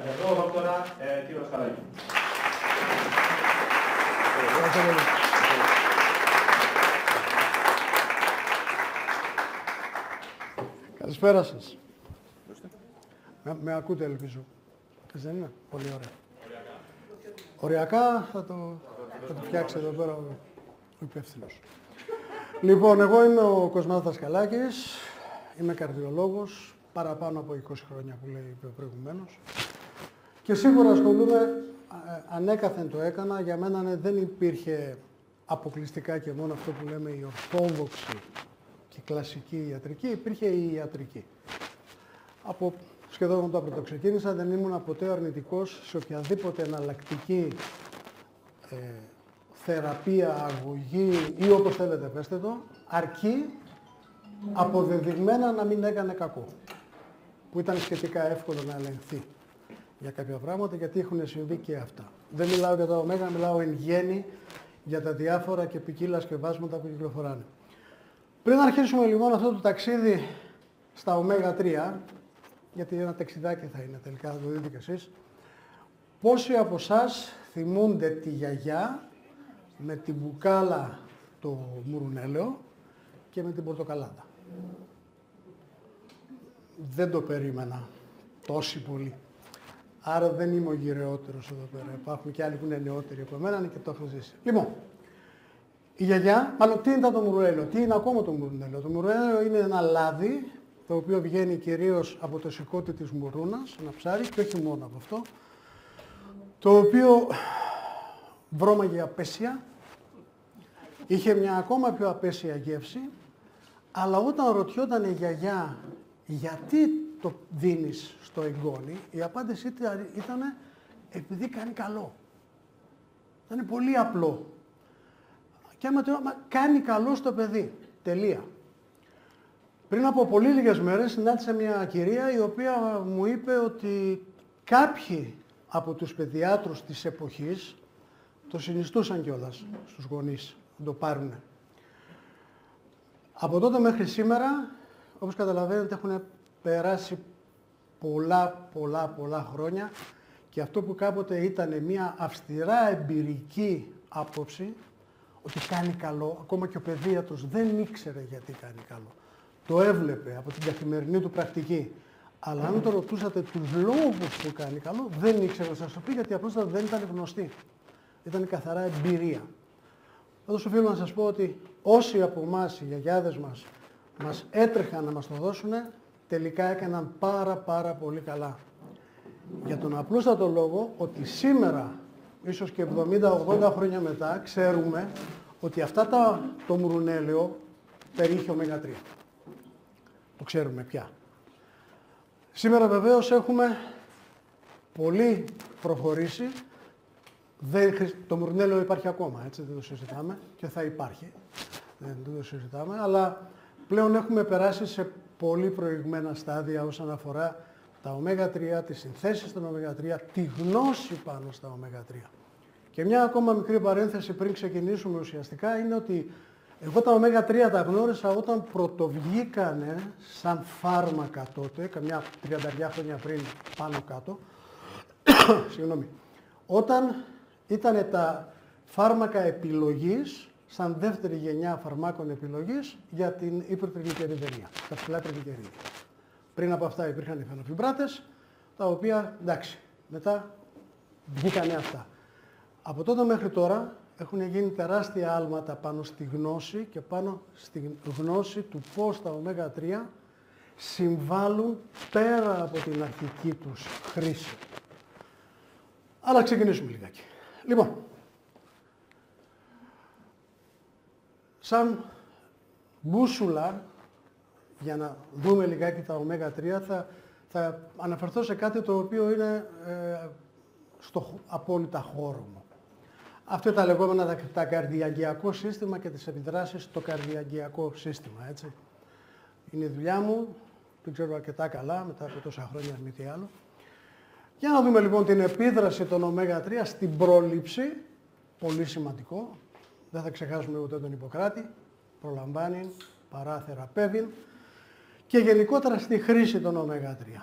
γιατρό δόκτορα κύριο Σκαλάκη. Καλησπέρα σας. Με ακούτε, ελπίζω. Δεν είναι? Πολύ ωραία. Οριακά θα το φτιάξει εδώ πέρα ο υπεύθυνος. Λοιπόν, εγώ είμαι ο Κοσμάς Δασκαλάκης, είμαι καρδιολόγος, παραπάνω από 20 χρόνια που λέει προηγουμένως. Και σίγουρα ασχολούμαι, ανέκαθεν το έκανα, για μένα δεν υπήρχε αποκλειστικά και μόνο αυτό που λέμε η ορθόδοξη και κλασική ιατρική, υπήρχε η ιατρική. Από σχεδόν όταν πρωτοξεκίνησα δεν ήμουν ποτέ αρνητικός σε οποιαδήποτε εναλλακτική θεραπεία, αγωγή ή όπως θέλετε πέστε το, αρκεί αποδεδειγμένα να μην έκανε κακό. Που ήταν σχετικά εύκολο να ελεγχθεί για κάποια πράγματα, γιατί έχουν συμβεί και αυτά. Δεν μιλάω για τα ωμέγα, μιλάω εν γέννη για τα διάφορα και ποικίλα σκευάσματα που κυκλοφοράνε. Πριν αρχίσουμε λοιπόν αυτό το ταξίδι στα ω3, γιατί ένα ταξιδάκι θα είναι τελικά, θα το δείτε κι εσείς, πόσοι από εσάς θυμούνται τη γιαγιά με την μπουκάλα το μουρουνέλαιο και με την πορτοκαλάδα? Δεν το περίμενα τόσοι πολύ. Άρα δεν είμαι ο γυρεότερος εδώ πέρα. Υπάρχουν και άλλοι που είναι νεότεροι από εμένα και το έχω ζήσει. Λοιπόν, η γιαγιά, μάλλον τι ήταν το μουρουνέλαιο, τι είναι ακόμα το μουρουνέλαιο? Το μουρουνέλαιο είναι ένα λάδι, το οποίο βγαίνει κυρίως από το σηκώτη της μουρούνας, ένα ψάρι, και όχι μόνο από αυτό, το οποίο βρώμαγε απέσια, είχε μια ακόμα πιο απέσια γεύση, αλλά όταν ρωτιόταν η γιαγιά γιατί το δίνεις στο εγγόνι, η απάντηση ήταν επειδή κάνει καλό. Ήταν πολύ απλό. Και άμα κάνει καλό στο παιδί. Τελεία. Πριν από πολύ λίγες μέρες συνάντησα μια κυρία η οποία μου είπε ότι κάποιοι από τους παιδιάτρους της εποχής το συνιστούσαν κιόλας στους γονείς να το πάρουνε. Από τότε μέχρι σήμερα, όπως καταλαβαίνετε, έχουν περάσει πολλά χρόνια και αυτό που κάποτε ήταν μια αυστηρά εμπειρική άποψη ότι κάνει καλό, ακόμα και ο παιδίατρος δεν ήξερε γιατί κάνει καλό. Το έβλεπε από την καθημερινή του πρακτική. Αλλά αν το ρωτούσατε τους λόγους που κάνει καλό, δεν ήξερε να σας το πει, γιατί απλώς δεν ήταν γνωστή. Ήταν καθαρά εμπειρία. Πάντως οφείλω να σας πω ότι όσοι από εμάς, οι γιαγιάδες μας έτρεχαν να μας το δώσουν, τελικά έκαναν πάρα πολύ καλά. Για τον απλούστατο λόγο ότι σήμερα, ίσως και 70-80 χρόνια μετά, ξέρουμε ότι το μουρουνέλαιο περιείχε ω3. Το ξέρουμε πια. Σήμερα βεβαίως έχουμε πολύ προχωρήσει. Το μουρουνέλαιο υπάρχει ακόμα, έτσι, δεν το συζητάμε, και θα υπάρχει. Δεν το συζητάμε, αλλά πλέον έχουμε περάσει σε πολύ προηγμένα στάδια όσον αφορά τα ω3, τις συνθέσεις των ω3, τη γνώση πάνω στα ω3. Και μια ακόμα μικρή παρένθεση πριν ξεκινήσουμε ουσιαστικά είναι ότι εγώ τα ω3 τα γνώρισα όταν πρωτοβγήκανε σαν φάρμακα τότε, καμιά 30 χρόνια πριν πάνω κάτω, συγγνώμη, όταν ήταν τα φάρμακα επιλογής, σαν δεύτερη γενιά φαρμάκων επιλογής για την υπερτριγλικεριδεμία, τα ψηλά τριγλικερίδια. Πριν από αυτά υπήρχαν οι φενοφιμπράτες, τα οποία, εντάξει, μετά βγήκανε αυτά. Από τότε μέχρι τώρα έχουν γίνει τεράστια άλματα πάνω στη γνώση και πάνω στη γνώση του πώς τα ω3 συμβάλλουν πέρα από την αρχική τους χρήση. Αλλά ξεκινήσουμε λιγάκι. Λοιπόν, σαν μπούσουλα, για να δούμε λιγάκι τα ω3, θα αναφερθώ σε κάτι το οποίο είναι στο απόλυτα χώρο μου. Αυτό τα λεγόμενα τα καρδιαγγειακό σύστημα και τις επιδράσεις στο καρδιαγγειακό σύστημα, έτσι. Είναι η δουλειά μου, την ξέρω αρκετά καλά, μετά από τόσα χρόνια, αν μη τι άλλο. Για να δούμε λοιπόν την επίδραση των ω3 στην πρόληψη, πολύ σημαντικό. Δεν θα ξεχάσουμε ούτε τον Ιπποκράτη, προλαμβάνει, παρά θεραπεύει, και γενικότερα στη χρήση των ω3.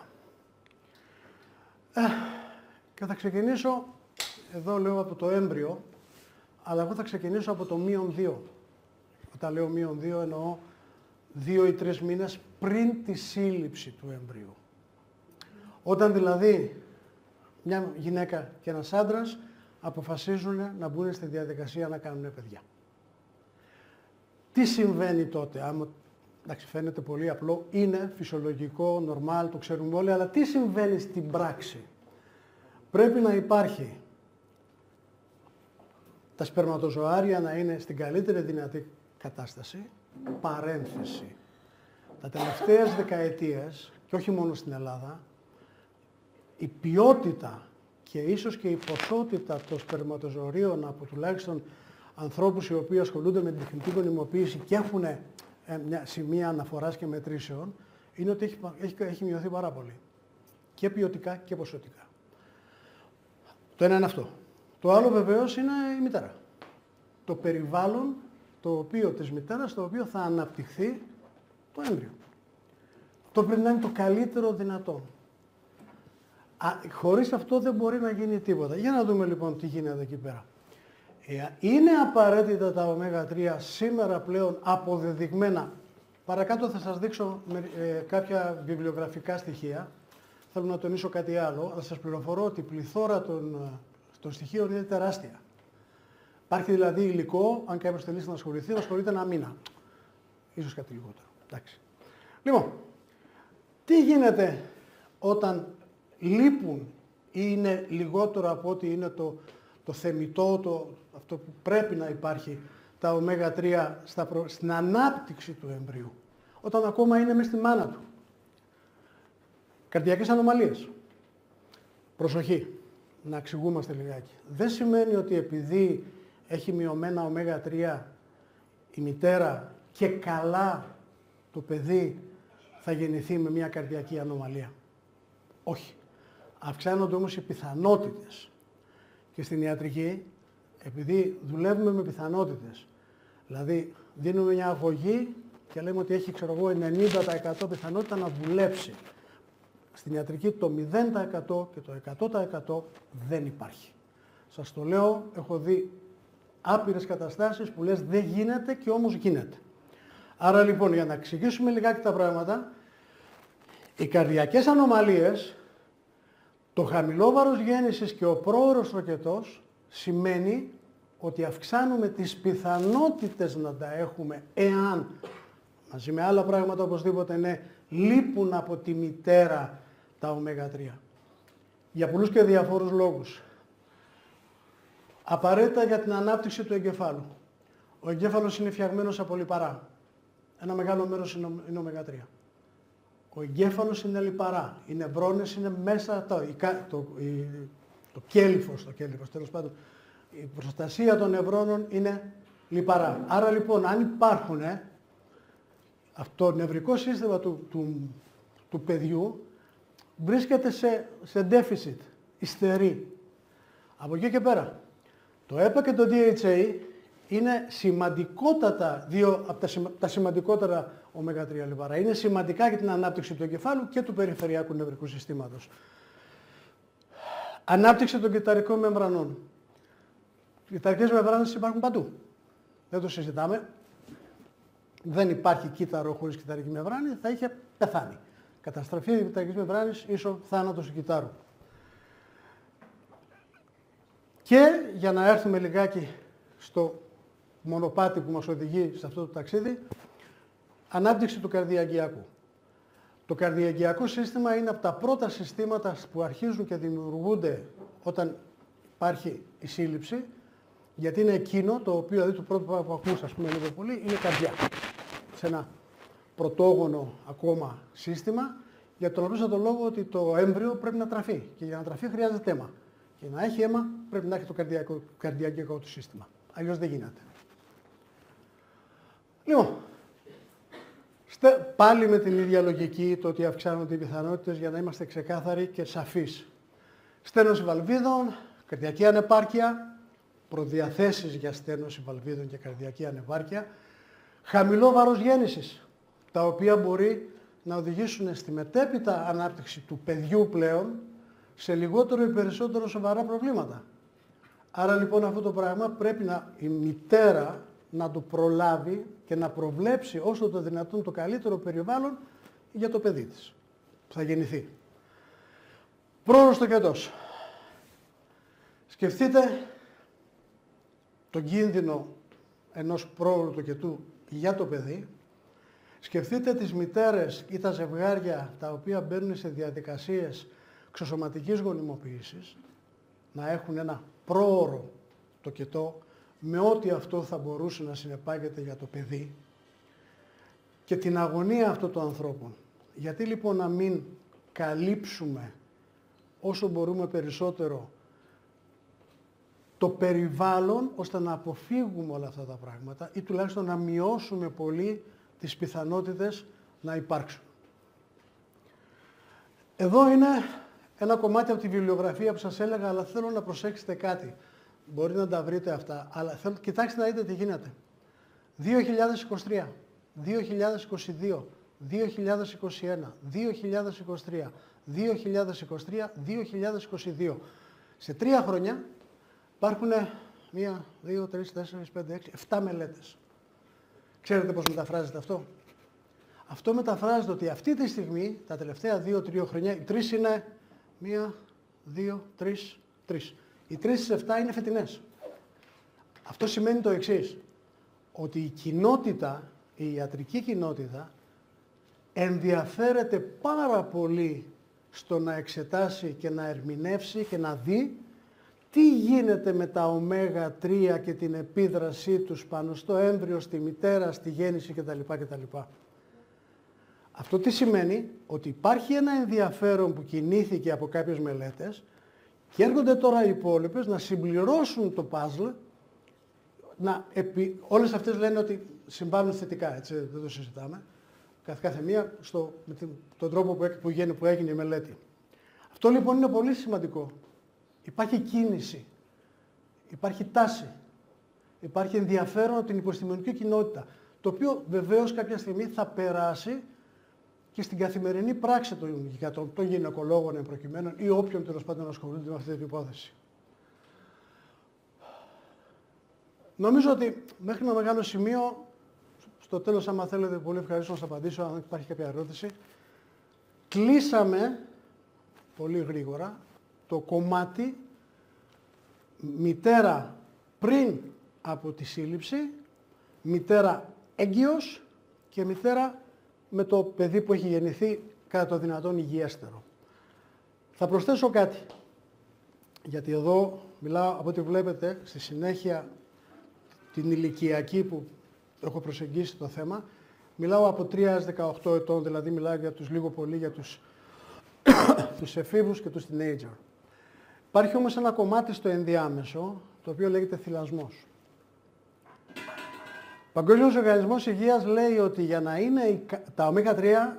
Και θα ξεκινήσω, εδώ λέω από το έμβριο, αλλά εγώ θα ξεκινήσω από το -2. Όταν λέω -2 εννοώ 2 ή 3 μήνες πριν τη σύλληψη του εμβρίου. Όταν δηλαδή μια γυναίκα και ένας άντρας αποφασίζουν να μπουν στη διαδικασία να κάνουν παιδιά. Τι συμβαίνει τότε, άμα εντάξει, φαίνεται πολύ απλό, είναι φυσιολογικό, normal, το ξέρουμε όλοι, αλλά τι συμβαίνει στην πράξη. Πρέπει να υπάρχει τα σπερματοζωάρια να είναι στην καλύτερη δυνατή κατάσταση, παρένθεση. Τα τελευταίες δεκαετίες, και όχι μόνο στην Ελλάδα, η ποιότητα και ίσως και η ποσότητα των σπερματοζωρίων από τουλάχιστον ανθρώπους οι οποίοι ασχολούνται με την τεχνητή γονιμοποίηση και έχουν μια σημεία αναφοράς και μετρήσεων, είναι ότι έχει μειωθεί πάρα πολύ. Και ποιοτικά και ποσοτικά. Το ένα είναι αυτό. Το άλλο βεβαίως είναι η μητέρα. Το περιβάλλον της μητέρας, το οποίο θα αναπτυχθεί το έμβριο. Το πρέπει να είναι το καλύτερο δυνατό. Χωρίς αυτό δεν μπορεί να γίνει τίποτα. Για να δούμε λοιπόν τι γίνεται εκεί πέρα. Είναι απαραίτητα τα ω3 σήμερα πλέον αποδεδειγμένα. Παρακάτω θα σας δείξω κάποια βιβλιογραφικά στοιχεία. Θέλω να τονίσω κάτι άλλο, αλλά σας πληροφορώ ότι η πληθώρα των στοιχείων είναι τεράστια. Υπάρχει δηλαδή υλικό, αν κάποιος θελήσει να ασχολείται ένα μήνα. Ίσως κάτι λιγότερο. Εντάξει. Λοιπόν, τι γίνεται όταν λείπουν ή είναι λιγότερο από ό,τι είναι το θεμιτό, αυτό που πρέπει να υπάρχει, τα ω3 στην ανάπτυξη του εμβρίου, όταν ακόμα είναι μέσα στη μάνα του. Καρδιακές ανομαλίες. Προσοχή, να εξηγούμαστε λιγάκι. Δεν σημαίνει ότι επειδή έχει μειωμένα ω3 η μητέρα και καλά το παιδί θα γεννηθεί με μια καρδιακή ανομαλία. Όχι. Αυξάνονται όμως οι πιθανότητες. Και στην ιατρική, επειδή δουλεύουμε με πιθανότητες, δηλαδή δίνουμε μια αγωγή και λέμε ότι έχει, 90% πιθανότητα να δουλέψει. Στην ιατρική το 0% και το 100% δεν υπάρχει. Σας το λέω, έχω δει άπειρες καταστάσεις που λες δεν γίνεται και όμως γίνεται. Άρα λοιπόν, για να εξηγήσουμε λιγάκι τα πράγματα, οι καρδιακές ανομαλίες, το χαμηλό βάρος γέννησης και ο πρόωρος τροκετός σημαίνει ότι αυξάνουμε τις πιθανότητες να τα έχουμε εάν, μαζί με άλλα πράγματα οπωσδήποτε ναι, λείπουν από τη μητέρα τα ω3. Για πολλούς και διαφόρους λόγους. Απαραίτητα για την ανάπτυξη του εγκεφάλου. Ο εγκέφαλος είναι φτιαγμένος από λιπαρά. Ένα μεγάλο μέρος είναι ω3. Ο εγκέφαλος είναι λιπαρά. Οι νευρώνες είναι μέσα, το κέλυφος, τέλος πάντων. Η προστασία των νευρώνων είναι λιπαρά. Άρα λοιπόν, αν υπάρχουν, αυτό το νευρικό σύστημα του παιδιού βρίσκεται σε deficit, υστερεί. Από εκεί και πέρα, το ΕΠΑ και το DHA είναι σημαντικότατα, δύο από τα σημαντικότερα ω3 λιπαρά. Είναι σημαντικά για την ανάπτυξη του εγκεφάλου και του περιφερειακού νευρικού συστήματος. Ανάπτυξη των κυταρικών μεμβρανών. Οι κυταρικές μεμβράνες υπάρχουν παντού. Δεν το συζητάμε. Δεν υπάρχει κύτταρο χωρίς κυταρική μεμβράνη, θα είχε πεθάνει. Καταστροφή της κυταρικής μεμβράνης ίσο θάνατος του κυτάρου. Και για να έρθουμε λιγάκι στο μονοπάτι που μας οδηγεί σε αυτό το ταξίδι, ανάπτυξη του καρδιαγγειακού. Το καρδιαγγειακό σύστημα είναι από τα πρώτα συστήματα που αρχίζουν και δημιουργούνται όταν υπάρχει η σύλληψη, γιατί είναι εκείνο το οποίο, δηλαδή το πρώτο που ακούς, ας πούμε, λίγο πολύ, είναι καρδιά. Σε ένα πρωτόγονο ακόμα σύστημα, για τον απλούστατο λόγο ότι το έμβριο πρέπει να τραφεί. Και για να τραφεί χρειάζεται αίμα. Και να έχει αίμα πρέπει να έχει το καρδιαγγειακό του σύστημα. Αλλιώς δεν γίνεται. Λοιπόν, πάλι με την ίδια λογική, το ότι αυξάνονται οι πιθανότητες, για να είμαστε ξεκάθαροι και σαφείς. Στένωση βαλβίδων, καρδιακή ανεπάρκεια, προδιαθέσεις για στένωση βαλβίδων και καρδιακή ανεπάρκεια, χαμηλό βάρος γέννησης, τα οποία μπορεί να οδηγήσουν στη μετέπειτα ανάπτυξη του παιδιού πλέον σε λιγότερο ή περισσότερο σοβαρά προβλήματα. Άρα λοιπόν αυτό το πράγμα πρέπει η μητέρα να το προλάβει και να προβλέψει όσο το δυνατόν το καλύτερο περιβάλλον για το παιδί της που θα γεννηθεί. Πρόωρος τοκετός. Σκεφτείτε τον κίνδυνο ενός πρόωρου τοκετού για το παιδί. Σκεφτείτε τις μητέρες ή τα ζευγάρια τα οποία μπαίνουν σε διαδικασίες ξωσωματικής γονιμοποίησης να έχουν ένα πρόωρο τοκετό με ό,τι αυτό θα μπορούσε να συνεπάγεται για το παιδί και την αγωνία αυτών των ανθρώπων. Γιατί λοιπόν να μην καλύψουμε όσο μπορούμε περισσότερο το περιβάλλον ώστε να αποφύγουμε όλα αυτά τα πράγματα ή τουλάχιστον να μειώσουμε πολύ τις πιθανότητες να υπάρξουν. Εδώ είναι ένα κομμάτι από τη βιβλιογραφία που σας έλεγα, αλλά θέλω να προσέξετε κάτι. Μπορεί να τα βρείτε αυτά, αλλά κοιτάξτε να δείτε τι γίνεται. 2023, 2022, 2021, 2023, 2023, 2022. Σε 3 χρόνια υπάρχουν 1, 2, 3, 4, 5, 6, 7 μελέτες. Ξέρετε πώς μεταφράζεται αυτό? Αυτό μεταφράζεται ότι αυτή τη στιγμή, τα τελευταία 2-3 χρόνια, οι 3 είναι 1, 2, 3, 3. Οι 3 στις 7 είναι φετινές. Αυτό σημαίνει το εξής, ότι η κοινότητα, η ιατρική κοινότητα, ενδιαφέρεται πάρα πολύ στο να εξετάσει και να ερμηνεύσει και να δει τι γίνεται με τα ω3 και την επίδρασή τους πάνω στο έμβριο, στη μητέρα, στη γέννηση κτλ. Αυτό τι σημαίνει? Ότι υπάρχει ένα ενδιαφέρον που κινήθηκε από κάποιες μελέτες και έρχονται τώρα οι υπόλοιπες να συμπληρώσουν το παζλ. Όλες αυτές λένε ότι συμβάλλουν θετικά, έτσι, δεν το συζητάμε. Κάθε μία με τον τρόπο που έγινε η μελέτη. Αυτό λοιπόν είναι πολύ σημαντικό. Υπάρχει κίνηση, υπάρχει τάση, υπάρχει ενδιαφέρον από την επιστημονική κοινότητα, το οποίο βεβαίως κάποια στιγμή θα περάσει και στην καθημερινή πράξη των γυναικολόγων εμπροκειμένων ή όποιον τέλος πάντων ασχολούνται με αυτή την υπόθεση. Νομίζω ότι μέχρι ένα μεγάλο σημείο, στο τέλος άμα θέλετε πολύ ευχαριστώ να σας απαντήσω αν υπάρχει κάποια ερώτηση, κλείσαμε πολύ γρήγορα το κομμάτι μητέρα πριν από τη σύλληψη, μητέρα έγκυος και μητέρα με το παιδί που έχει γεννηθεί κατά το δυνατόν υγιέστερο. Θα προσθέσω κάτι, γιατί εδώ μιλάω από ό,τι βλέπετε στη συνέχεια την ηλικιακή που έχω προσεγγίσει το θέμα, μιλάω από 3 έως 18 ετών, δηλαδή μιλάω για τους λίγο πολύ για τους εφήβους και τους teenager. Υπάρχει όμως ένα κομμάτι στο ενδιάμεσο, το οποίο λέγεται θυλασμός. Ο Παγκόσμιος Οργανισμός Υγείας λέει ότι για να είναι τα ω3,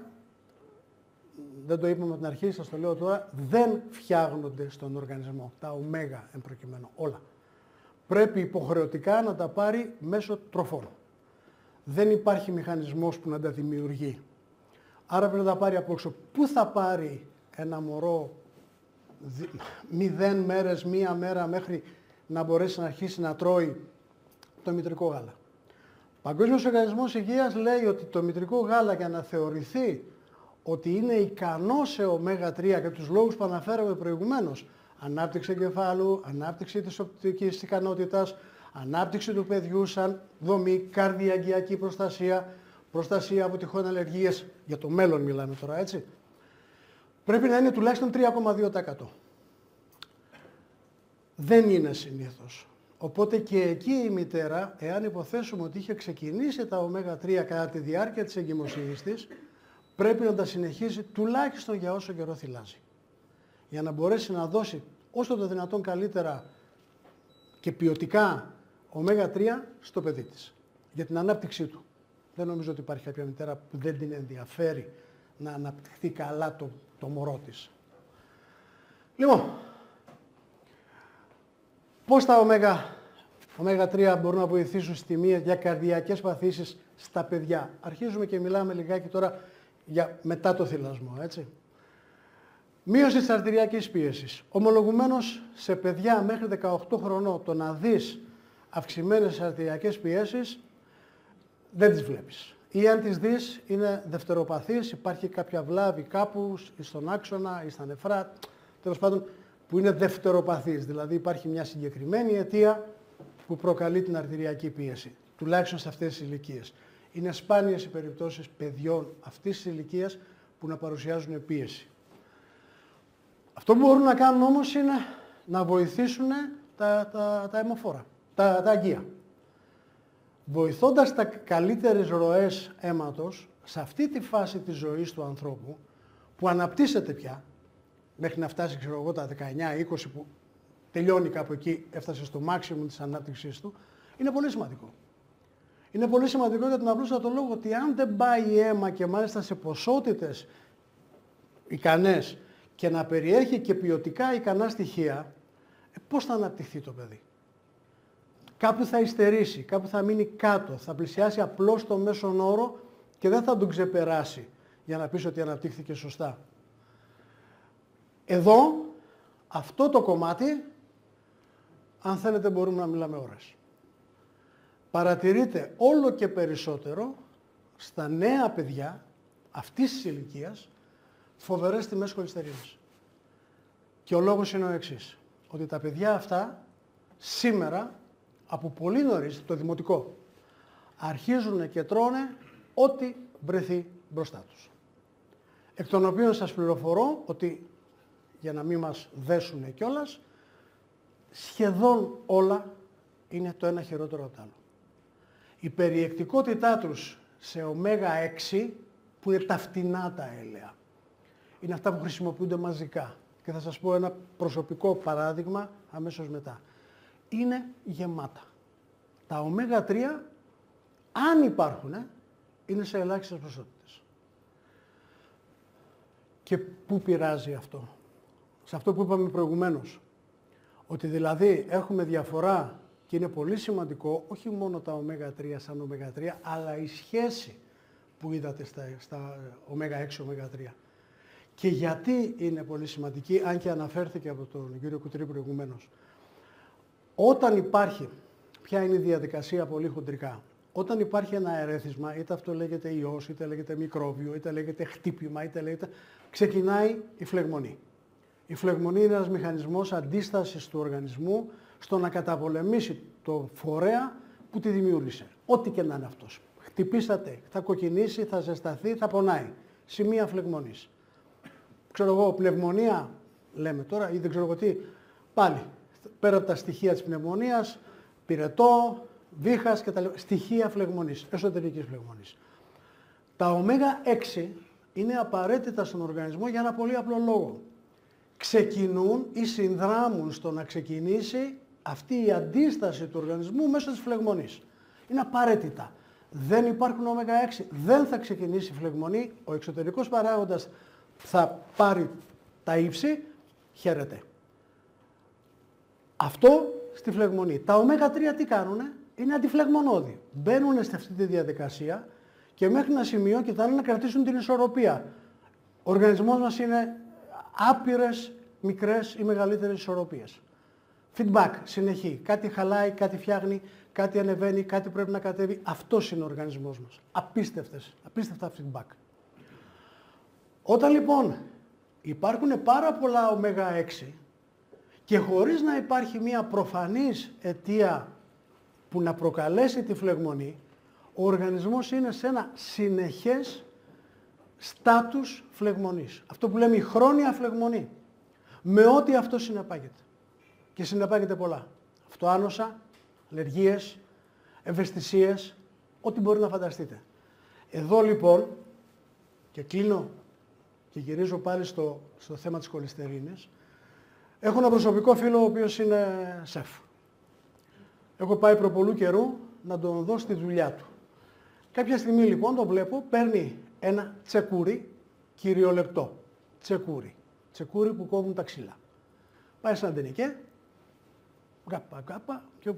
δεν το είπαμε από την αρχή, σας το λέω τώρα, δεν φτιάχνονται στον οργανισμό, τα ω εν προκειμένου, όλα. Πρέπει υποχρεωτικά να τα πάρει μέσω τροφών. Δεν υπάρχει μηχανισμός που να τα δημιουργεί. Άρα πρέπει να τα πάρει από έξω. Πού θα πάρει ένα μωρό 0 μέρες, 1 μέρα μέχρι να μπορέσει να αρχίσει να τρώει το μητρικό γάλα? Ο Παγκόσμιος Οργανισμός Υγείας λέει ότι το μητρικό γάλα για να θεωρηθεί ότι είναι ικανό σε ω3 για τους λόγους που αναφέραμε προηγουμένως, ανάπτυξη εγκεφάλου, ανάπτυξη της οπτικής ικανότητας, ανάπτυξη του παιδιού σαν δομή, καρδιαγγειακή προστασία, προστασία από τυχόν αλλεργίες, για το μέλλον μιλάμε τώρα, έτσι, πρέπει να είναι τουλάχιστον 3,2%. Δεν είναι συνήθως. Οπότε και εκεί η μητέρα, εάν υποθέσουμε ότι είχε ξεκινήσει τα ω3 κατά τη διάρκεια της εγκυμοσύνης της, πρέπει να τα συνεχίσει τουλάχιστον για όσο καιρό θυλάζει. Για να μπορέσει να δώσει όσο το δυνατόν καλύτερα και ποιοτικά ω3 στο παιδί της. Για την ανάπτυξή του. Δεν νομίζω ότι υπάρχει κάποια μητέρα που δεν την ενδιαφέρει να αναπτυχθεί καλά το μωρό της. Λοιπόν, πώς τα ω3 μπορούν να βοηθήσουν στη μία για καρδιακές παθήσεις στα παιδιά? Αρχίζουμε και μιλάμε λιγάκι τώρα για μετά το θυλασμό, έτσι. Μείωση της αρτηριακής πίεσης. Ομολογουμένως σε παιδιά μέχρι 18 χρονών το να δεις αυξημένες αρτηριακές πιέσεις δεν τις βλέπεις. Ή αν τις δεις είναι δευτεροπαθείς, υπάρχει κάποια βλάβη κάπου στον άξονα ή στα νεφρά, τέλος πάντων που είναι δευτεροπαθείς. Δηλαδή υπάρχει μια συγκεκριμένη αιτία που προκαλεί την αρτηριακή πίεση, τουλάχιστον σε αυτές τις ηλικίες. Είναι σπάνιες οι περιπτώσεις παιδιών αυτής της ηλικίας που να παρουσιάζουν πίεση. Αυτό που μπορούν να κάνουν όμως είναι να βοηθήσουν τα αιμοφόρα, τα αγκία. Βοηθώντας τα καλύτερες ροές αίματος σε αυτή τη φάση της ζωής του ανθρώπου που αναπτύσσεται πια, μέχρι να φτάσει ξέρω εγώ τα 19-20 που τελειώνει κάπου εκεί, έφτασε στο maximum της ανάπτυξής του, είναι πολύ σημαντικό. Είναι πολύ σημαντικό για τον απλούστατο λόγο ότι αν δεν πάει αίμα και μάλιστα σε ποσότητες ικανές και να περιέχει και ποιοτικά ικανά στοιχεία, πώς θα αναπτυχθεί το παιδί. Κάπου θα υστερήσει, κάπου θα μείνει κάτω, θα πλησιάσει απλώς το μέσον όρο και δεν θα τον ξεπεράσει για να πεις ότι αναπτύχθηκε σωστά. Εδώ, αυτό το κομμάτι, αν θέλετε μπορούμε να μιλάμε ώρες. Παρατηρείται όλο και περισσότερο στα νέα παιδιά αυτής της ηλικίας φοβερές τιμές χολυστερίνης. Και ο λόγος είναι ο εξής, ότι τα παιδιά αυτά σήμερα από πολύ νωρίς, το δημοτικό, αρχίζουν και τρώνε ό,τι βρεθεί μπροστά τους. Εκ των οποίων σας πληροφορώ ότι, για να μην μας δέσουνε κιόλας, σχεδόν όλα είναι το ένα χειρότερο από το άλλο. Η περιεκτικότητά τους σε ω6, που είναι τα φτηνά τα έλαια, είναι αυτά που χρησιμοποιούνται μαζικά. Και θα σας πω ένα προσωπικό παράδειγμα αμέσως μετά. Είναι γεμάτα. Τα ω3, αν υπάρχουν, είναι σε ελάχιστες ποσότητες. Και πού πειράζει αυτό? Σε αυτό που είπαμε προηγουμένως. Ότι δηλαδή έχουμε διαφορά και είναι πολύ σημαντικό, όχι μόνο τα ω3 σαν ω3, αλλά η σχέση που είδατε στα ω6, ω3. Και γιατί είναι πολύ σημαντική, αν και αναφέρθηκε από τον κύριο Κουτρή προηγουμένως. Όταν υπάρχει, ποια είναι η διαδικασία πολύ χοντρικά, όταν υπάρχει ένα ερέθισμα, είτε αυτό λέγεται ιός, είτε λέγεται μικρόβιο, είτε λέγεται χτύπημα, είτε λέγεται, ξεκινάει η φλεγμονή. Η φλεγμονή είναι ένας μηχανισμός αντίστασης του οργανισμού στο να καταπολεμήσει το φορέα που τη δημιούργησε. Ό,τι και να είναι αυτός. Χτυπήσατε, θα κοκκινήσει, θα ζεσταθεί, θα πονάει. Σημεία φλεγμονής. Ξέρω εγώ, πνευμονία, λέμε τώρα, ή δεν ξέρω εγώ τι, πάλι, πέρα από τα στοιχεία της πνευμονίας, πυρετό, βήχας και τα λοιπά, στοιχεία φλεγμονής, εσωτερικής φλεγμονής. Τα ω6 είναι απαραίτητα στον οργανισμό για ένα πολύ απλό λόγο. Ξεκινούν ή συνδράμουν στο να ξεκινήσει αυτή η αντίσταση του οργανισμού μέσω της φλεγμονής. Είναι απαραίτητα. Δεν υπάρχουν ω6, δεν θα ξεκινήσει η φλεγμονή, ο εξωτερικός παράγοντας θα πάρει τα ύψη, χαίρεται. Αυτό στη φλεγμονή. Τα ω3 τι κάνουνε? Είναι αντιφλεγμονώδη. Μπαίνουν σε αυτή τη διαδικασία και μέχρι ένα σημείο κοιτάνε να κρατήσουν την ισορροπία. Ο οργανισμός μας είναι άπειρες μικρές ή μεγαλύτερες ισορροπίες. Feedback, συνεχή. Κάτι χαλάει, κάτι φτιάχνει, κάτι ανεβαίνει, κάτι πρέπει να κατέβει. Αυτός είναι ο οργανισμός μας. Απίστευτα feedback. Όταν λοιπόν υπάρχουν πάρα πολλά ω6 και χωρίς να υπάρχει μια προφανής αιτία που να προκαλέσει τη φλεγμονή, ο οργανισμός είναι σε ένα συνεχές στάτους φλεγμονής. Αυτό που λέμε η χρόνια φλεγμονή. Με ό,τι αυτό συνεπάγεται. Και συνεπάγεται πολλά. Αυτοάνοσα, αλλεργίες, ευαισθησίες, ό,τι μπορεί να φανταστείτε. Εδώ λοιπόν, και κλείνω και γυρίζω πάλι στο θέμα της χολυστερίνης, έχω ένα προσωπικό φίλο ο οποίος είναι σεφ. Έχω πάει προπολού καιρού να τον δω στη δουλειά του. Κάποια στιγμή λοιπόν το βλέπω, παίρνει ένα τσεκούρι κυριολεκτό. Τσεκούρι που κόβουν τα ξύλα. Πάει σαν τενικέ, γκάπα και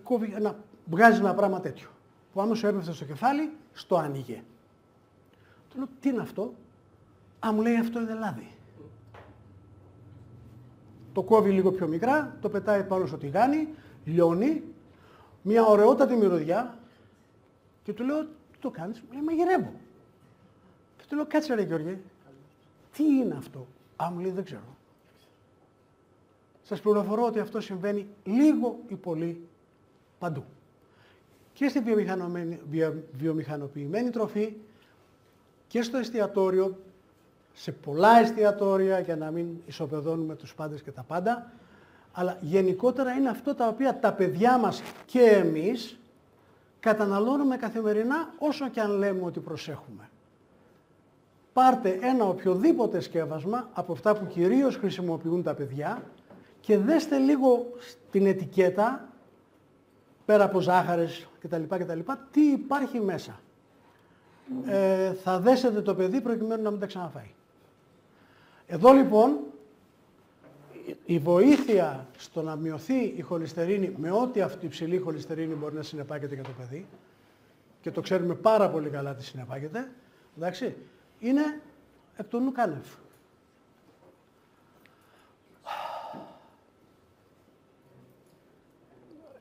βγάζει ένα πράγμα τέτοιο. Που άμα σου έπεφτε στο κεφάλι, στο άνοιγε. Του λέω, τι είναι αυτό? Α, μου λέει, αυτό είναι λάδι. το κόβει λίγο πιο μικρά, το πετάει πάνω στο τηγάνι, λιώνει, μια ωραιότατη μυρωδιά και του λέω, τι το κάνεις, μου λέει, μαγειρεύω. Και του λέω, κάτσε ρε Γιώργη, τι είναι αυτό. Α, μου λέει, δεν ξέρω. Σας πληροφορώ ότι αυτό συμβαίνει λίγο ή πολύ παντού. Και στη βιομηχανοποιημένη τροφή και στο εστιατόριο, σε πολλά εστιατόρια για να μην ισοπεδώνουμε τους πάντες και τα πάντα, αλλά γενικότερα είναι αυτό τα οποία τα παιδιά μας και εμείς καταναλώνουμε καθημερινά όσο και αν λέμε ότι προσέχουμε. Πάρτε ένα οποιοδήποτε σκεύασμα από αυτά που κυρίως χρησιμοποιούν τα παιδιά και δέστε λίγο στην ετικέτα, πέρα από ζάχαρες κτλ, τι υπάρχει μέσα. Θα δέσετε το παιδί προκειμένου να μην τα ξαναφάει. Εδώ λοιπόν η βοήθεια στο να μειωθεί η χολυστερίνη με ό,τι αυτή η υψηλή χολυστερίνη μπορεί να συνεπάγεται για το παιδί, και το ξέρουμε πάρα πολύ καλά τι συνεπάγεται, εντάξει, είναι εκ του νου κάνευ.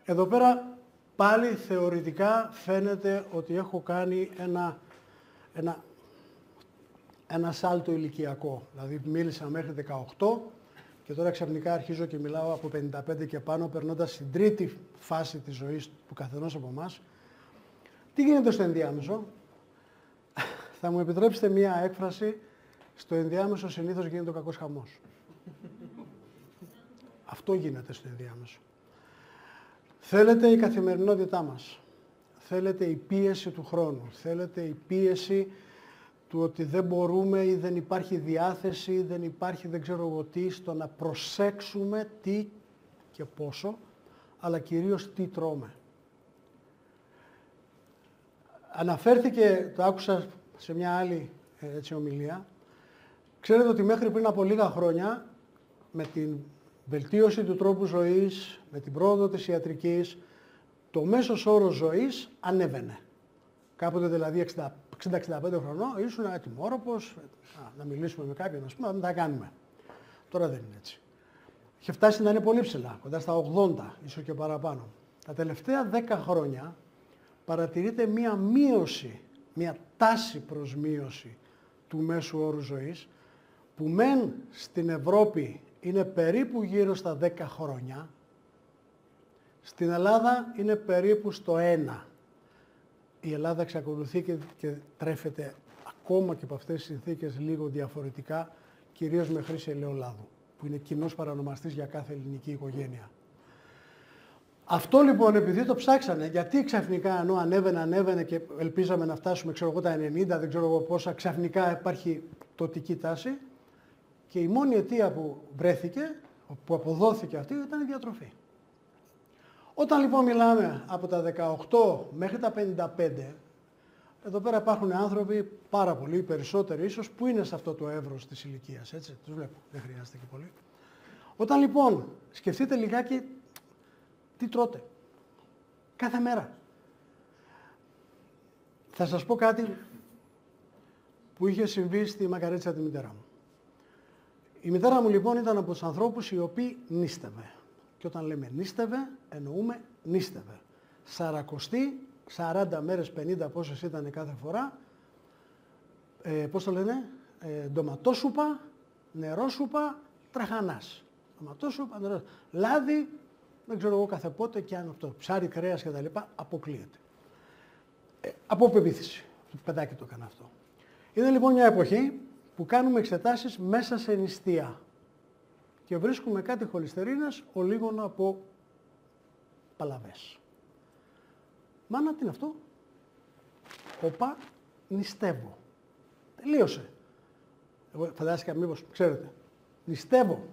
Εδώ πέρα πάλι θεωρητικά φαίνεται ότι έχω κάνει ένα σάλτο ηλικιακό. Δηλαδή μίλησα μέχρι 18 και τώρα ξαφνικά αρχίζω και μιλάω από 55 και πάνω, περνώντας στην τρίτη φάση της ζωής του καθενός από εμάς. Τι γίνεται στο ενδιάμεσο? Θα μου επιτρέψετε μία έκφραση, στο ενδιάμεσο συνήθως γίνεται ο κακός χαμός. Αυτό γίνεται στο ενδιάμεσο. Θέλετε η καθημερινότητά μας, θέλετε η πίεση του χρόνου, θέλετε η πίεση του ότι δεν μπορούμε ή δεν υπάρχει διάθεση, δεν υπάρχει δεν ξέρω εγώ τι, στο να προσέξουμε τι και πόσο, αλλά κυρίως τι τρώμε. Αναφέρθηκε, το άκουσα σε μια άλλη ομιλία, ξέρετε ότι μέχρι πριν από λίγα χρόνια, με την βελτίωση του τρόπου ζωής, με την πρόοδο της ιατρικής, το μέσος όρος ζωής ανέβαινε. Κάποτε δηλαδή 60-65 χρονών ήσουν ατιμόρροπος, να μιλήσουμε με κάποιον, ας πούμε, να τα κάνουμε. Τώρα δεν είναι έτσι. Είχε φτάσει να είναι πολύ ψηλά, κοντά στα 80, ίσως και παραπάνω. Τα τελευταία 10 χρόνια παρατηρείται μία μείωση, μία τάση προς μείωση του μέσου όρου ζωής, που μεν στην Ευρώπη είναι περίπου γύρω στα 10 χρόνια, στην Ελλάδα είναι περίπου στο 1. Η Ελλάδα εξακολουθεί και τρέφεται ακόμα και από αυτές τις συνθήκες λίγο διαφορετικά, κυρίως με χρήση ελαιολάδου, που είναι κοινός παρανομαστής για κάθε ελληνική οικογένεια. Αυτό λοιπόν, επειδή το ψάξανε, γιατί ξαφνικά ενώ ανέβαινε και ελπίζαμε να φτάσουμε ξέρω εγώ, τα 90, δεν ξέρω εγώ πόσα, ξαφνικά υπάρχει τοτική τάση, και η μόνη αιτία που βρέθηκε, που αποδόθηκε αυτή, ήταν η διατροφή. Όταν λοιπόν μιλάμε από τα 18 μέχρι τα 55, εδώ πέρα υπάρχουν άνθρωποι, πάρα πολλοί, περισσότεροι ίσως, που είναι σε αυτό το εύρος της ηλικίας, έτσι, τους βλέπω, δεν χρειάζεται και πολύ. Όταν λοιπόν σκεφτείτε λιγάκι τι τρώτε, κάθε μέρα. Θα σας πω κάτι που είχε συμβεί στη μακαρίτσα τη μητέρα μου. Η μητέρα μου λοιπόν ήταν από τους ανθρώπους οι οποίοι νίστευε. Και όταν λέμε νίστευε, εννοούμε νίστευε. Σαρακοστή, 40 μέρες, 50 πόσες ήταν κάθε φορά, πώς το λένε, ντοματόσουπα, νερόσουπα, τραχανάς. Ντοματόσουπα, νερόσουπα. Λάδι, δεν ξέρω εγώ κάθε πότε και αν αυτό, ψάρι, κρέας και τα λοιπά, αποκλείεται. Από πεποίθηση. Το παιδάκι το έκανε αυτό. Είναι λοιπόν μια εποχή που κάνουμε εξετάσεις μέσα σε νηστεία και βρίσκουμε κάτι χολυστερίνας ολίγονα από παλαβές. Μάνα, τι είναι αυτό? Οπα, νηστεύω. Τελείωσε. Εγώ φαντάστηκα μήπως, ξέρετε, νηστεύω.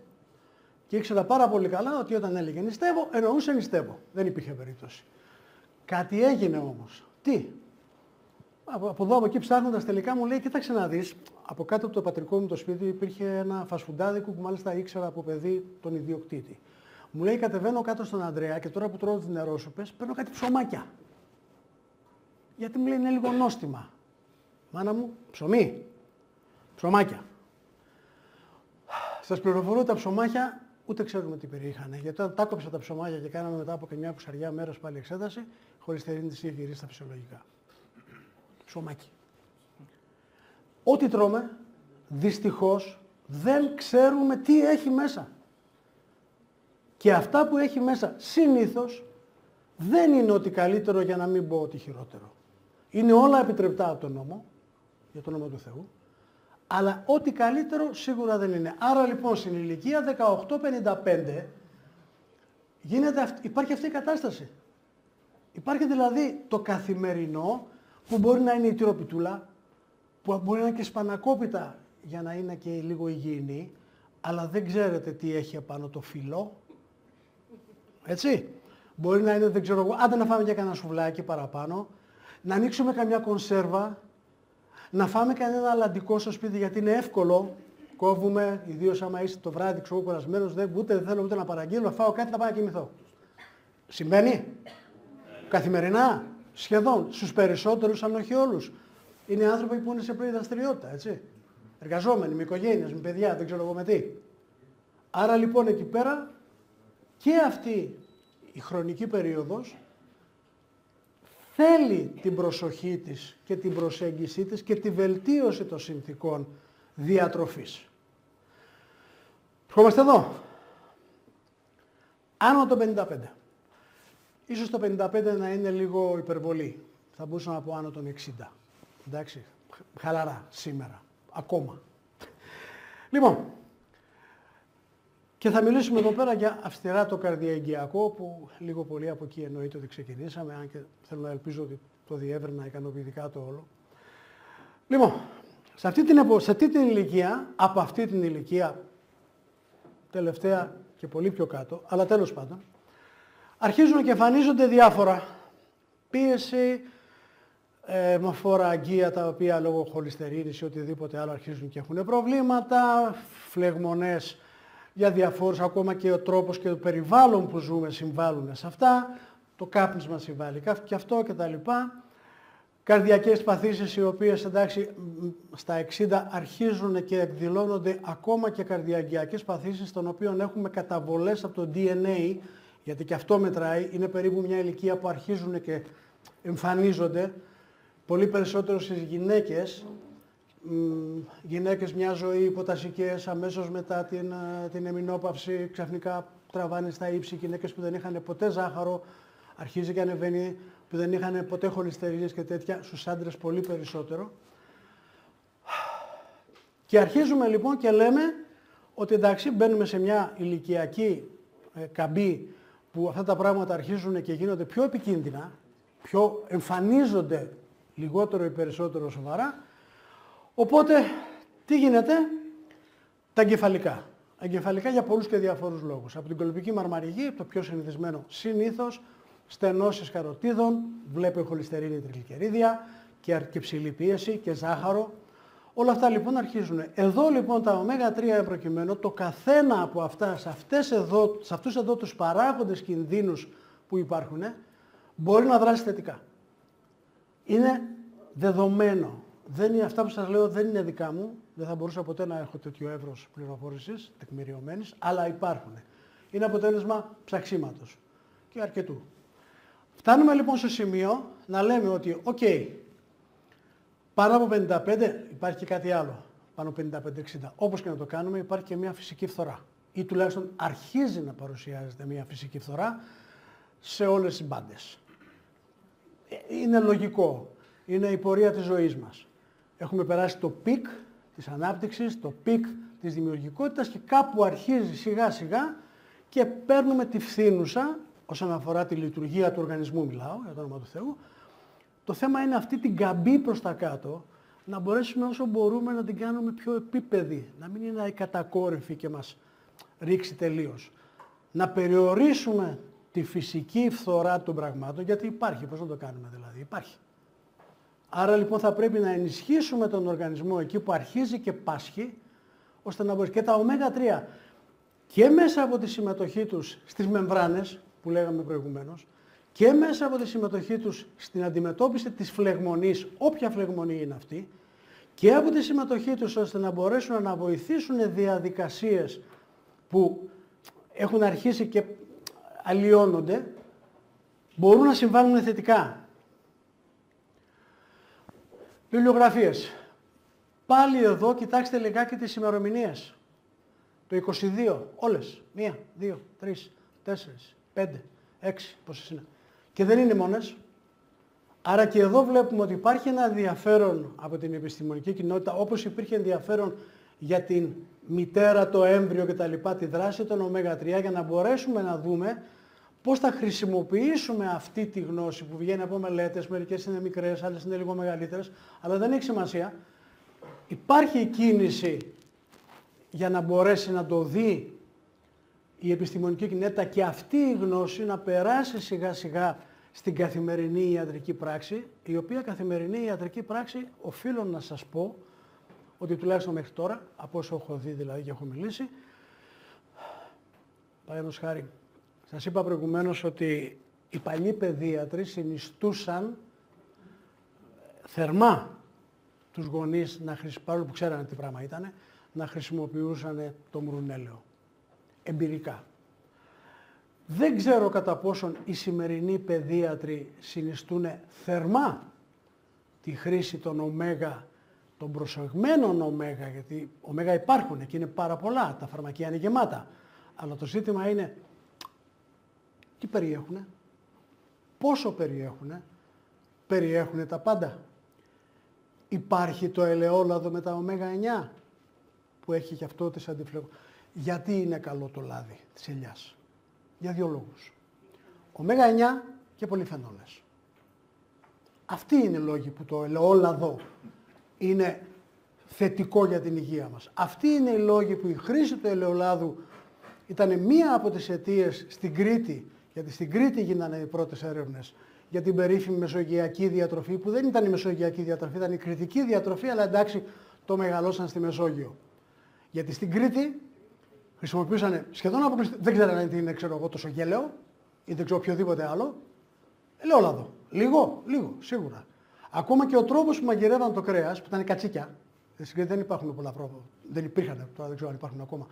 Και ήξερα πάρα πολύ καλά ότι όταν έλεγε νηστεύω, εννοούσε νηστεύω. Δεν υπήρχε περίπτωση. Κάτι έγινε όμως. Τι? Από εδώ, από εκεί ψάχνοντας, τελικά μου λέει, κοίταξε να δεις, από κάτω από το πατρικό μου το σπίτι υπήρχε ένα φασφουντάδικο που μάλιστα ήξερα από παιδί τον ιδιοκτήτη. Μου λέει, κατεβαίνω κάτω στον Ανδρέα και τώρα που τρώω τις νερόσουπες, παίρνω κάτι ψωμάκια. Γιατί μου λέει, είναι λίγο νόστιμα. Μάνα μου, ψωμί. Ψωμάκια. Σας πληροφορώ, τα ψωμάκια ούτε ξέρουμε τι περιείχανε. Γιατί όταν τα κόψα τα ψωμάκια και κάναμε μετά από και μια κουσαριά μέρος πάλι εξέταση, η χολυστερίνη της είχε γυρίσει στα φυσιολογικά. Ψωμάκι. Ό,τι τρώμε, δυστυχώς, δεν ξέρουμε τι έχει μέσα. Και αυτά που έχει μέσα συνήθως δεν είναι ότι καλύτερο, για να μην πω ότι χειρότερο. Είναι όλα επιτρεπτά από τον νόμο, για τον νόμο του Θεού, αλλά ό,τι καλύτερο σίγουρα δεν είναι. Άρα λοιπόν στην ηλικία 18-55 υπάρχει αυτή η κατάσταση. Υπάρχει δηλαδή το καθημερινό που μπορεί να είναι η τυροπιτούλα, που μπορεί να είναι και σπανακόπιτα για να είναι και λίγο υγιεινή, αλλά δεν ξέρετε τι έχει απάνω το φύλλο. Έτσι. Μπορεί να είναι, δεν ξέρω εγώ, άντε να φάμε και κανένα σουβλάκι παραπάνω, να ανοίξουμε καμιά κονσέρβα, να φάμε κανένα αλαντικό στο σπίτι γιατί είναι εύκολο. Κόβουμε, ιδίως άμα είστε το βράδυ ξέρω κουρασμένος, ούτε δεν θέλω ούτε να παραγγείλω, να φάω κάτι να πάω να κοιμηθώ. Συμβαίνει. Καθημερινά, σχεδόν, στους περισσότερους αν όχι όλους. Είναι άνθρωποι που είναι σε πλήρη δραστηριότητα, έτσι. Εργαζόμενοι, με οικογένειες, με παιδιά, δεν ξέρω εγώ με τι. Άρα λοιπόν εκεί πέρα και αυτή η χρονική περίοδος θέλει την προσοχή της και την προσέγγιση της και τη βελτίωση των συνθηκών διατροφής. Ερχόμαστε εδώ. Άνω το 55. Ίσως το 55 να είναι λίγο υπερβολή. Θα μπορούσα να πω άνω των 60. Εντάξει, χαλαρά σήμερα. Ακόμα. Λοιπόν, και θα μιλήσουμε εδώ πέρα για αυστηρά το καρδιαγγειακό, που λίγο πολύ από εκεί εννοείται ότι ξεκινήσαμε, αν και θέλω να ελπίζω ότι το διεύρυνα ικανοποιητικά το όλο. Λοιπόν, σε αυτή την ηλικία, από αυτή την ηλικία, τελευταία και πολύ πιο κάτω, αλλά τέλος πάντων, αρχίζουν και εμφανίζονται διάφορα. Πίεση, μοφόρα αγκία τα οποία λόγω χολυστερίνης ή οτιδήποτε άλλο αρχίζουν και έχουν προβλήματα, φλεγμονές για διαφόρους, ακόμα και ο τρόπος και το περιβάλλον που ζούμε συμβάλλουν σε αυτά, το κάπνισμα συμβάλλει και αυτό κτλ. Καρδιακές παθήσεις οι οποίες εντάξει στα 60 αρχίζουν και εκδηλώνονται ακόμα και καρδιαγγειακές παθήσεις των οποίων έχουμε καταβολές από το DNA, γιατί και αυτό μετράει, είναι περίπου μια ηλικία που αρχίζουν και εμφανίζονται, πολύ περισσότερο στις γυναίκες. Γυναίκες μια ζωή υποτασικές, αμέσως μετά την εμεινόπαυση ξαφνικά τραβάνε στα ύψη. Γυναίκες που δεν είχαν ποτέ ζάχαρο, αρχίζει και ανεβαίνει, που δεν είχαν ποτέ χολυστερίνες και τέτοια, στους άντρες πολύ περισσότερο. Και αρχίζουμε λοιπόν και λέμε ότι εντάξει μπαίνουμε σε μια ηλικιακή καμπή που αυτά τα πράγματα αρχίζουν και γίνονται πιο επικίνδυνα, πιο εμφανίζονται λιγότερο ή περισσότερο σοβαρά. Οπότε, τι γίνεται, τα εγκεφαλικά. Εγκεφαλικά για πολλούς και διαφόρους λόγους. Από την κολυμπική μαρμαριγή, το πιο συνηθισμένο συνήθως, στενώσεις καροτίδων, βλέπω χολυστερίνη τριγλικερίδια και ψηλή πίεση και ζάχαρο. Όλα αυτά λοιπόν αρχίζουν. Εδώ λοιπόν τα ω3 προκειμένου, το καθένα από αυτά, σε αυτούς εδώ τους παράγοντες κινδύνους που υπάρχουν, μπορεί να δράσει θετικά. Είναι δεδομένο. Αυτά που σας λέω δεν είναι δικά μου, δεν θα μπορούσα ποτέ να έχω τέτοιο εύρος πληροφόρησης, τεκμηριωμένης, αλλά υπάρχουν. Είναι αποτέλεσμα ψαξίματος και αρκετού. Φτάνουμε λοιπόν στο σημείο να λέμε ότι, πάνω από 55 υπάρχει και κάτι άλλο, πάνω από 55-60. Όπως και να το κάνουμε υπάρχει και μια φυσική φθορά. Ή τουλάχιστον αρχίζει να παρουσιάζεται μια φυσική φθορά σε όλες τις μπάντες. Είναι λογικό. Είναι η πορεία της ζωής μας. Έχουμε περάσει το πικ της ανάπτυξης, το πικ της δημιουργικότητας και κάπου αρχίζει σιγά σιγά και παίρνουμε τη φθήνουσα, όσον αφορά τη λειτουργία του οργανισμού μιλάω, για το όνομα του Θεού. Το θέμα είναι αυτή την καμπή προς τα κάτω, να μπορέσουμε όσο μπορούμε να την κάνουμε πιο επίπεδη, να μην είναι η κατακόρυφη και μας ρίξει τελείως. Να περιορίσουμε τη φυσική φθορά των πραγμάτων, γιατί υπάρχει, πώς να το κάνουμε δηλαδή, υπάρχει. Άρα λοιπόν θα πρέπει να ενισχύσουμε τον οργανισμό εκεί που αρχίζει και πάσχει, ώστε να μπορέσει και τα ω3 και μέσα από τη συμμετοχή τους στις μεμβράνες, που λέγαμε προηγουμένως, και μέσα από τη συμμετοχή τους στην αντιμετώπιση της φλεγμονής, όποια φλεγμονή είναι αυτή, και από τη συμμετοχή τους ώστε να μπορέσουν να βοηθήσουν διαδικασίες που έχουν αρχίσει και αλλοιώνονται, μπορούν να συμβάλλουν θετικά. Βιβλιογραφίες. Πάλι εδώ κοιτάξτε λιγάκι τις ημερομηνίες. Το 22, όλες. 1, 2, 3, 4, 5, 6, πόσες είναι. Και δεν είναι μόνες. Άρα και εδώ βλέπουμε ότι υπάρχει ένα ενδιαφέρον από την επιστημονική κοινότητα, όπως υπήρχε ενδιαφέρον για την μητέρα, το έμβριο κτλ, τη δράση των ω3, για να μπορέσουμε να δούμε πώς θα χρησιμοποιήσουμε αυτή τη γνώση που βγαίνει από μελέτες, μερικές είναι μικρές, άλλες είναι λίγο μεγαλύτερες, αλλά δεν έχει σημασία. Υπάρχει η κίνηση για να μπορέσει να το δει η επιστημονική κοινότητα και αυτή η γνώση να περάσει σιγά σιγά στην καθημερινή ιατρική πράξη, η οποία καθημερινή ιατρική πράξη οφείλω να σας πω ότι τουλάχιστον μέχρι τώρα, από όσο έχω δει δηλαδή και έχω μιλήσει, παραδείγματος χάρη, σας είπα προηγουμένως ότι οι παλιοί παιδίατροι συνιστούσαν θερμά τους γονείς, παρόλο που ξέρανε τι πράγμα ήταν, να χρησιμοποιούσαν το μρουνέλαιο. Εμπειρικά. Δεν ξέρω κατά πόσον οι σημερινοί παιδίατροι συνιστούν θερμά τη χρήση των ωμέγα, των προσεγμένων ωμέγα, γιατί ωμέγα υπάρχουν και είναι πάρα πολλά, τα φαρμακεία είναι γεμάτα. Αλλά το ζήτημα είναι τι περιέχουνε, πόσο περιέχουνε, περιέχουνε τα πάντα. Υπάρχει το ελαιόλαδο με τα ω9 που έχει και αυτό τις αντιφλεγμονές. Γιατί είναι καλό το λάδι της ελιάς? Για δύο λόγους. Ω9 και πολυφενόλες. Αυτοί είναι οι λόγοι που το ελαιόλαδο είναι θετικό για την υγεία μας. Αυτοί είναι οι λόγοι που η χρήση του ελαιολάδου ήταν μία από τις αιτίες στην Κρήτη, γιατί στην Κρήτη γίνανε οι πρώτες έρευνες για την περίφημη μεσογειακή διατροφή, που δεν ήταν η μεσογειακή διατροφή, ήταν η κρητική διατροφή, αλλά εντάξει, το μεγαλώσαν στη Μεσόγειο. Γιατί στην Κρήτη χρησιμοποιούσαν σχεδόν αποκλειστικά, δεν ξέρανε τι είναι, ξέρω εγώ, το σογγέλαιο ή δεν ξέρω οποιοδήποτε άλλο, ελαιόλαδο. Λίγο, σίγουρα. Ακόμα και ο τρόπος που μαγειρεύαν το κρέας, που ήταν κατσίκια, στην Κρήτη δεν υπάρχουν πολλά πρόβατα, δεν υπήρχαν, τώρα δεν ξέρω αν υπάρχουν ακόμα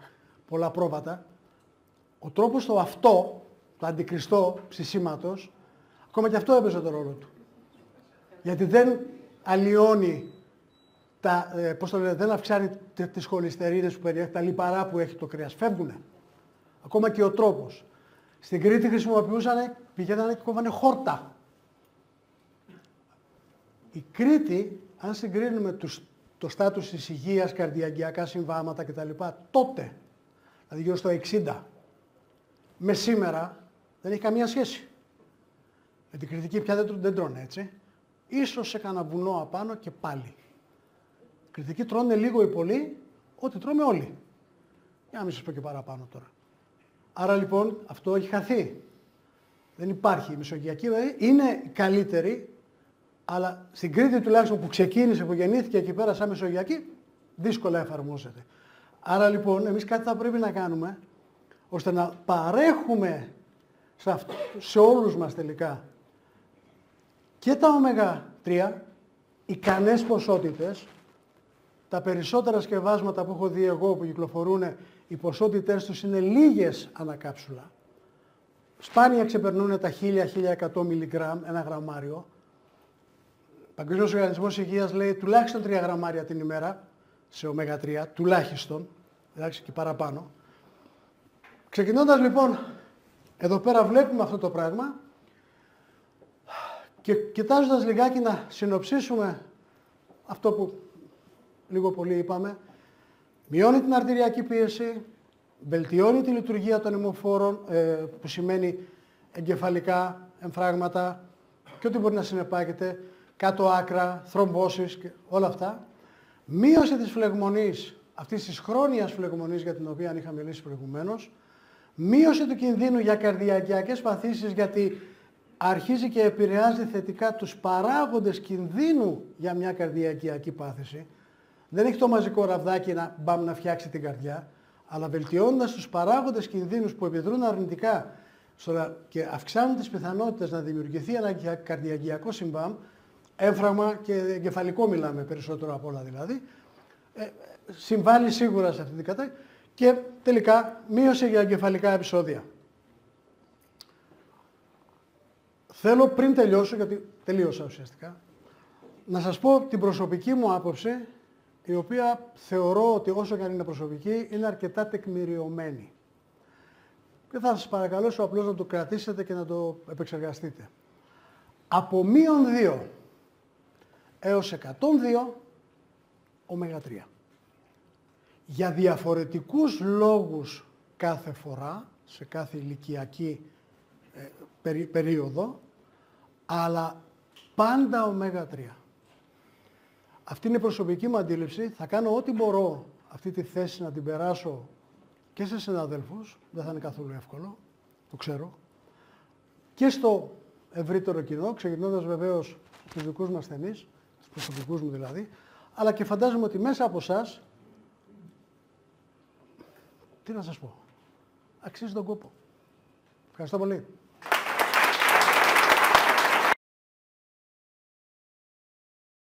πολλά πρόβατα, ο τρόπος το αυτό, το αντικριστό ψησίματος, ακόμα και αυτό έπαιζε τον ρόλο του. Γιατί δεν αλλοιώνει δεν αυξάνει τις χολυστερίνες που περιέχει, τα λιπαρά που έχει το κρέας. Φεύγουνε. Ακόμα και ο τρόπος. Στην Κρήτη χρησιμοποιούσαν, πηγαίνανε και κόβανε χόρτα. Η Κρήτη, αν συγκρίνουμε το στάτους της υγείας, καρδιαγγειακά συμβάματα κτλ. Τότε, δηλαδή γύρω στο 60, με σήμερα, δεν έχει καμία σχέση. Με την κριτική πια δεν τρώνε, έτσι. Ίσως σε κανένα βουνό απάνω και πάλι. Κριτικοί τρώνε λίγο ή πολύ, ό,τι τρώμε όλοι. Για να μην σας πω και παραπάνω τώρα. Άρα λοιπόν αυτό έχει χαθεί. Δεν υπάρχει. Η μεσογειακή δηλαδή είναι καλύτερη, αλλά στην Κρήτη τουλάχιστον που ξεκίνησε, που γεννήθηκε εκεί πέρα σαν μεσογειακή, δύσκολα εφαρμόζεται. Άρα λοιπόν εμείς κάτι θα πρέπει να κάνουμε, ώστε να παρέχουμε σε όλους μας τελικά και τα ω3, ικανές ποσότητες. Τα περισσότερα σκευάσματα που έχω δει εγώ που κυκλοφορούν, οι ποσότητες τους είναι λίγες ανακάψουλα. Σπάνια ξεπερνούν τα 1000-1100 μιλιγκράμμ, ένα γραμμάριο. Ο Παγκόσμιος Οργανισμός Υγείας λέει τουλάχιστον 3 γραμμάρια την ημέρα σε ω3, τουλάχιστον, εντάξει, και παραπάνω. Ξεκινώντας λοιπόν, εδώ πέρα βλέπουμε αυτό το πράγμα και κοιτάζοντας λιγάκι να συνοψίσουμε αυτό που λίγο πολύ είπαμε, μειώνει την αρτηριακή πίεση, βελτιώνει τη λειτουργία των αιμοφόρων, που σημαίνει εγκεφαλικά εμφράγματα και ό,τι μπορεί να συνεπάγεται, κάτω άκρα, θρομβώσεις και όλα αυτά. Μείωση της φλεγμονής, αυτής της χρόνιας φλεγμονής για την οποία είχα μιλήσει προηγουμένως. Μείωση του κινδύνου για καρδιαγγειακές παθήσεις, γιατί αρχίζει και επηρεάζει θετικά τους παράγοντες κινδύνου για μια καρδιαγγειακή πάθηση. Δεν έχει το μαζικό ραβδάκι να φτιάξει την καρδιά, αλλά βελτιώνοντας τους παράγοντες κινδύνους που επιδρούν αρνητικά και αυξάνουν τις πιθανότητες να δημιουργηθεί ένα καρδιαγγειακό συμβάμ, έμφραγμα και εγκεφαλικό μιλάμε περισσότερο απ' όλα δηλαδή, συμβάλλει σίγουρα σε αυτή την κατάσταση Και τελικά, μείωση για εγκεφαλικά επεισόδια. Θέλω πριν τελειώσω, γιατί τελείωσα ουσιαστικά, να σας πω την προσωπική μου άποψη, η οποία θεωρώ ότι όσο και αν είναι προσωπική, είναι αρκετά τεκμηριωμένη. Και θα σας παρακαλέσω απλώς να το κρατήσετε και να το επεξεργαστείτε. Από -2 έως 102 ω3. Για διαφορετικούς λόγους κάθε φορά, σε κάθε ηλικιακή περίοδο, αλλά πάντα ω3. Αυτή είναι η προσωπική μου αντίληψη. Θα κάνω ό,τι μπορώ αυτή τη θέση να την περάσω και σε συναδέλφους. Δεν θα είναι καθόλου εύκολο, το ξέρω. Και στο ευρύτερο κοινό, ξεκινώντας βεβαίως από τους δικούς μας ασθενείς, τους προσωπικούς μου δηλαδή, αλλά και φαντάζομαι ότι μέσα από εσάς, τι να σας πω, αξίζει τον κόπο. Ευχαριστώ πολύ.